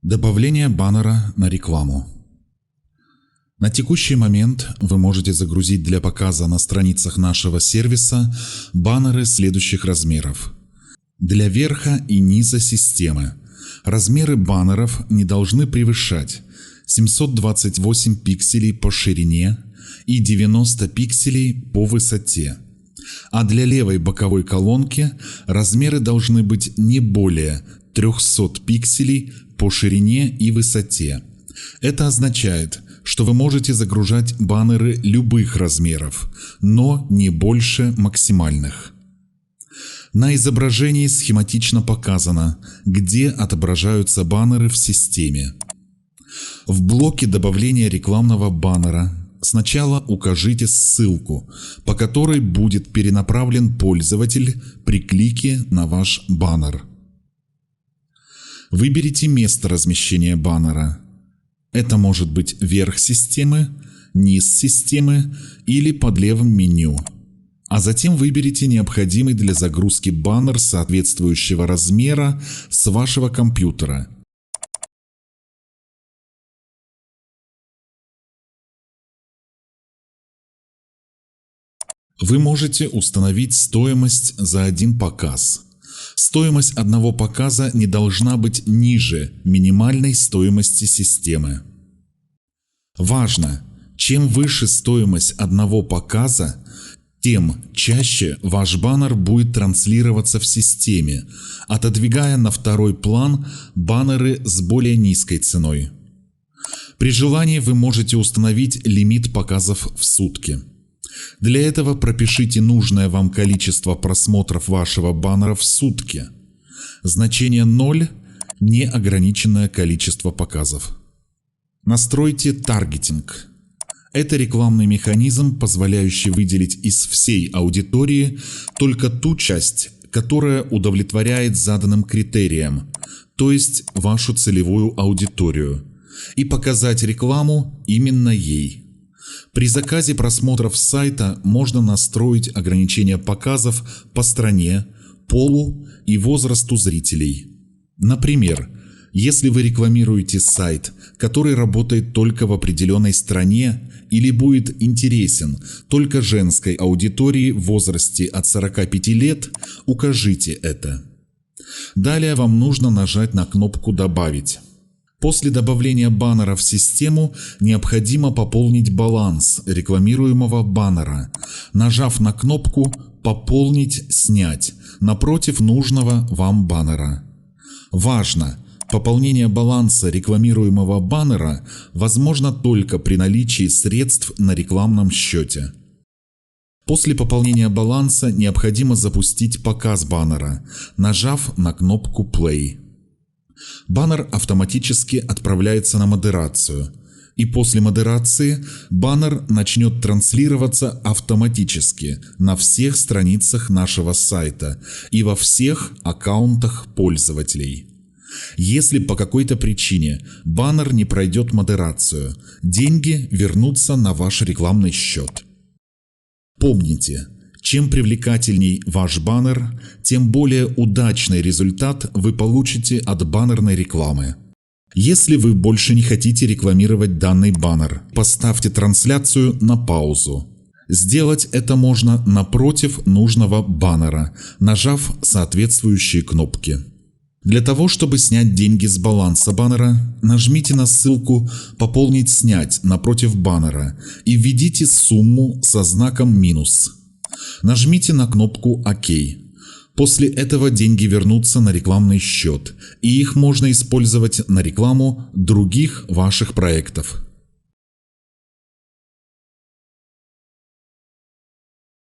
Добавление баннера на рекламу. На текущий момент вы можете загрузить для показа на страницах нашего сервиса баннеры следующих размеров. Для верха и низа системы размеры баннеров не должны превышать 728 пикселей по ширине и 90 пикселей по высоте. А для левой боковой колонки размеры должны быть не более 300 пикселей по ширине и высоте. Это означает, что вы можете загружать баннеры любых размеров, но не больше максимальных. На изображении схематично показано, где отображаются баннеры в системе. В блоке добавления рекламного баннера сначала укажите ссылку, по которой будет перенаправлен пользователь при клике на ваш баннер. Выберите место размещения баннера. Это может быть верх системы, низ системы или под левым меню. А затем выберите необходимый для загрузки баннер соответствующего размера с вашего компьютера. Вы можете установить стоимость за один показ. Стоимость одного показа не должна быть ниже минимальной стоимости системы. Важно, чем выше стоимость одного показа, тем чаще ваш баннер будет транслироваться в системе, отодвигая на второй план баннеры с более низкой ценой. При желании вы можете установить лимит показов в сутки. Для этого пропишите нужное вам количество просмотров вашего баннера в сутки. Значение 0 – неограниченное количество показов. Настройте таргетинг. Это рекламный механизм, позволяющий выделить из всей аудитории только ту часть, которая удовлетворяет заданным критериям, то есть вашу целевую аудиторию, и показать рекламу именно ей. При заказе просмотров сайта можно настроить ограничение показов по стране, полу и возрасту зрителей. Например, если вы рекламируете сайт, который работает только в определенной стране или будет интересен только женской аудитории в возрасте от 45 лет, укажите это. Далее вам нужно нажать на кнопку «Добавить». После добавления баннера в систему необходимо пополнить баланс рекламируемого баннера, нажав на кнопку «Пополнить, снять» напротив нужного вам баннера. Важно! Пополнение баланса рекламируемого баннера возможно только при наличии средств на рекламном счете. После пополнения баланса необходимо запустить показ баннера, нажав на кнопку «Play». Баннер автоматически отправляется на модерацию, и после модерации баннер начнет транслироваться автоматически на всех страницах нашего сайта и во всех аккаунтах пользователей. Если по какой-то причине баннер не пройдет модерацию, деньги вернутся на ваш рекламный счет. Помните, чем привлекательней ваш баннер, тем более удачный результат вы получите от баннерной рекламы. Если вы больше не хотите рекламировать данный баннер, поставьте трансляцию на паузу. Сделать это можно напротив нужного баннера, нажав соответствующие кнопки. Для того, чтобы снять деньги с баланса баннера, нажмите на ссылку «Пополнить, снять» напротив баннера и введите сумму со знаком минус. Нажмите на кнопку «Ок». После этого деньги вернутся на рекламный счет, и их можно использовать на рекламу других ваших проектов.